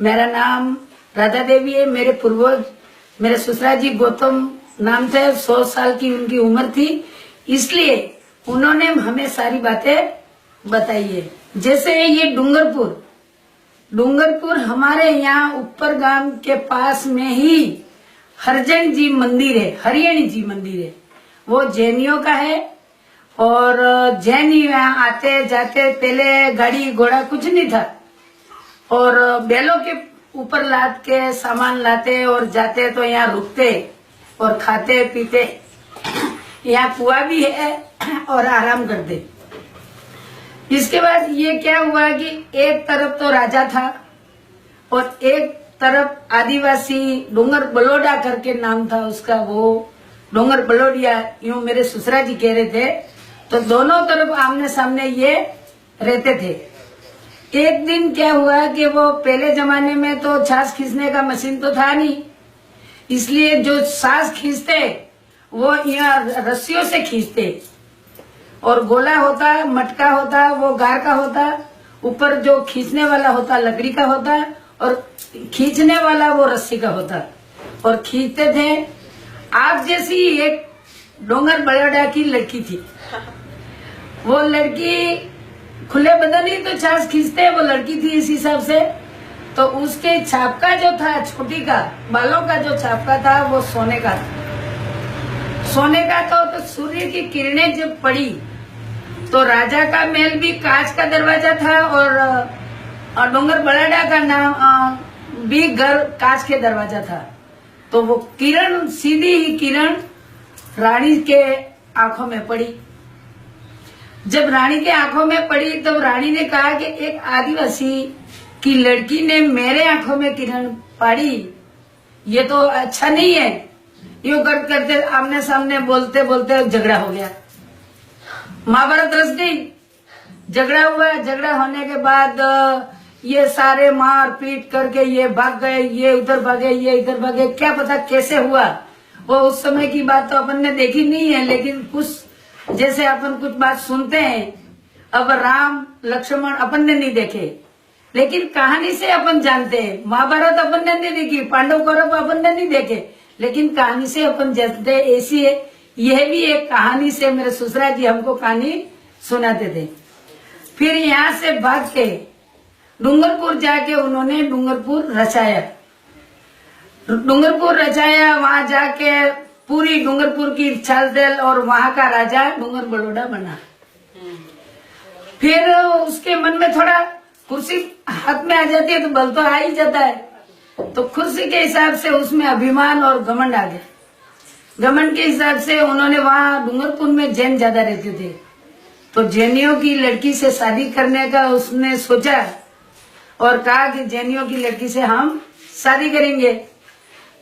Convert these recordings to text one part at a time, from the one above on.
मेरा नाम राधा देवी है। मेरे पूर्वज मेरे ससुरा जी गौतम नाम थे। 100 साल की उनकी उम्र थी, इसलिए उन्होंने हमें सारी बातें बताई है। जैसे ये डूंगरपुर हमारे यहाँ ऊपर गांव के पास में ही हरजन जी मंदिर है, हरियाणी जी मंदिर है। वो जैनियों का है और जैन यहाँ आते जाते, पहले गाड़ी घोड़ा कुछ नहीं था और बैलों के ऊपर लाद के सामान लाते और जाते, तो यहाँ रुकते और खाते पीते। यहाँ कुआ भी है और आराम करते। इसके बाद ये क्या हुआ कि एक तरफ तो राजा था और एक तरफ आदिवासी डोंगर बलोडा करके नाम था उसका, वो डोंगर बलोडिया यूं मेरे ससुरा जी कह रहे थे। तो दोनों तरफ आमने सामने ये रहते थे। एक दिन क्या हुआ कि वो पहले जमाने में तो छाछ खींचने का मशीन तो था नहीं, इसलिए जो छाछ खींचते वो यहाँ रस्सियों से खींचते और गोला होता, मटका होता, वो गार का होता, ऊपर जो खींचने वाला होता लकड़ी का होता और खींचने वाला वो रस्सी का होता और खींचते थे। आप जैसी एक डोंगर बलोडा की लड़की थी। वो लड़की खुले बदन ही तो छाछ खींचते, वो लड़की थी इस हिसाब से। तो उसके छापका जो था, छोटी का बालों का जो छापका था वो सोने का था। सोने का तो सूर्य की किरणें जब पड़ी तो राजा का महल भी कांच का दरवाजा था और डोंगर बलोडा का नाम भी घर कांच के दरवाजा था। तो वो किरण, सीधी ही किरण रानी के आंखों में पड़ी। जब रानी के आंखों में पड़ी तो रानी ने कहा कि एक आदिवासी की लड़की ने मेरे आंखों में किरण पाड़ी, ये तो अच्छा नहीं है। यूं करते आमने सामने बोलते बोलते झगड़ा हो गया। महाभारत रच गई, झगड़ा हुआ। झगड़ा होने के बाद ये सारे मार पीट करके ये भाग गए, ये उधर भागे, ये इधर भागे। क्या पता कैसे हुआ, वो उस समय की बात तो अपन ने देखी नहीं है, लेकिन कुछ जैसे अपन कुछ बात सुनते हैं। अब राम लक्ष्मण अपन ने नहीं देखे, लेकिन कहानी से अपन जानते हैं। महाभारत अपन ने नहीं देखी, पांडव कौरव अपन ने नहीं देखे, लेकिन कहानी से अपन जानते। ऐसी है, यह भी एक कहानी से मेरे ससुरा जी हमको कहानी सुनाते थे। फिर यहाँ से भाग के डूंगरपुर जाके उन्होंने डूंगरपुर रचाया। वहां जाके पूरी डूंगरपुर की छालदेल और वहां का राजा डूंगर बलोडा बना। फिर उसके मन में थोड़ा कुर्सी हाथ में आ जाती है तो बल तो आ ही जाता है, तो कुर्सी के हिसाब से उसमें अभिमान और घमंड आ गया। घमंड के हिसाब से उन्होंने वहां डूंगरपुर में जैन ज्यादा रहते थे, तो जैनियों की लड़की से शादी करने का उसने सोचा और कहा कि जैनियों की लड़की से हम शादी करेंगे।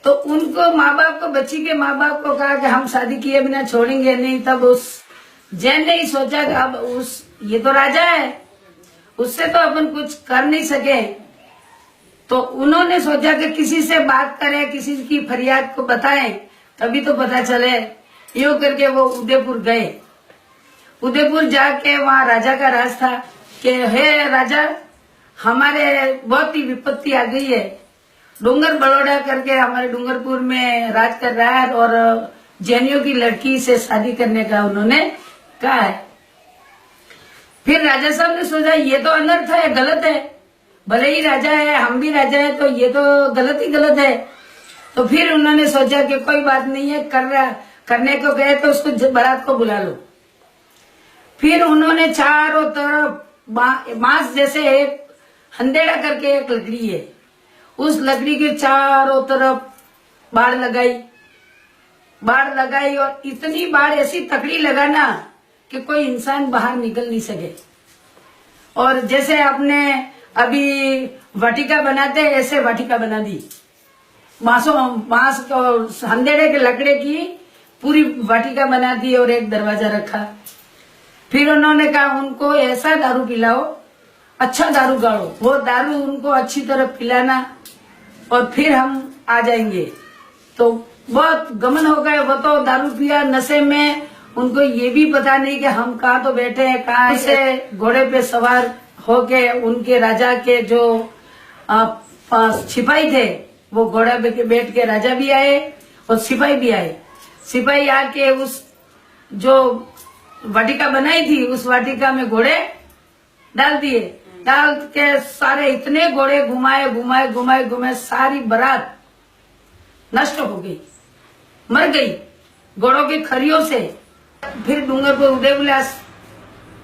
तो उनको माँ बाप को, बच्ची के माँ बाप को कहा कि हम शादी किए बिना छोड़ेंगे नहीं। तब उस जैन ने ही सोचा कि अब ये तो राजा है, उससे तो अपन कुछ कर नहीं सके। तो उन्होंने सोचा कि किसी से बात करें, किसी की फरियाद को बताएं, तभी तो पता चले। यूं करके वो उदयपुर गए। उदयपुर जाके वहां राजा का राज था कि हे राजा, हमारे बहुत ही विपत्ति आ गई है। डूंगर बलोडा करके हमारे डूंगरपुर में राज कर रहा है और जैनियों की लड़की से शादी करने का उन्होंने कहा है। फिर राजा साहब ने सोचा ये तो अनर्थ है, गलत है। भले ही राजा है, हम भी राजा है, तो ये तो गलत ही गलत है। तो फिर उन्होंने सोचा कि कोई बात नहीं है, करने को गए तो उसको बारात को बुला लो। फिर उन्होंने चारों तरफ बांस जैसे एक हंदेड़ा करके एक लकड़ी है, उस लकड़ी के चारों तरफ बाड़ लगाई और इतनी बाड़ ऐसी तकड़ी लगाना कि कोई इंसान बाहर निकल नहीं सके। और जैसे आपने अभी वाटिका बनाते हैं ऐसे वाटिका बना दी। बांस को हंदेड़े के लकड़े की पूरी वाटिका बना दी और एक दरवाजा रखा। फिर उन्होंने कहा उनको ऐसा दारू पिलाओ, अच्छा दारू गाड़ो, वो दारू उनको अच्छी तरह पिलाना और फिर हम आ जाएंगे। तो बहुत गमन हो गए, वो तो दारू पिया नशे में, उनको ये भी पता नहीं कि हम कहाँ तो बैठे हैं, कहाँ से घोड़े पे सवार होके उनके राजा के जो सिपाही थे, वो घोड़ा पे बैठ के राजा भी आए और सिपाही भी आए। सिपाही आके उस जो वाटिका बनाई थी उस वाटिका में घोड़े डाल दिए। डाल के सारे इतने घोड़े घुमाए घुमाए घुमाए घुमाए सारी बारात नष्ट हो गई, मर गई घोड़ों की खरियों से। फिर डूंगरपुर उदय विलास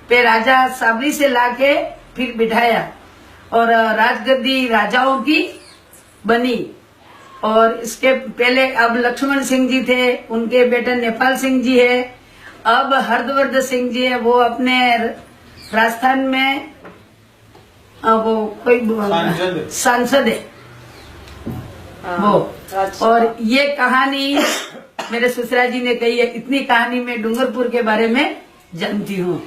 पे राजा साबरी से लाके फिर बिठाया और राजगद्दी राजाओं की बनी। और इसके पहले अब लक्ष्मण सिंह जी थे, उनके बेटे नेपाल सिंह जी है। अब हर्षवर्धन सिंह जी है, वो अपने राजस्थान में वो कोई सांसद है वो। और ये कहानी मेरे ससुरा जी ने कही है। इतनी कहानी मैं डूंगरपुर के बारे में जानती हूँ।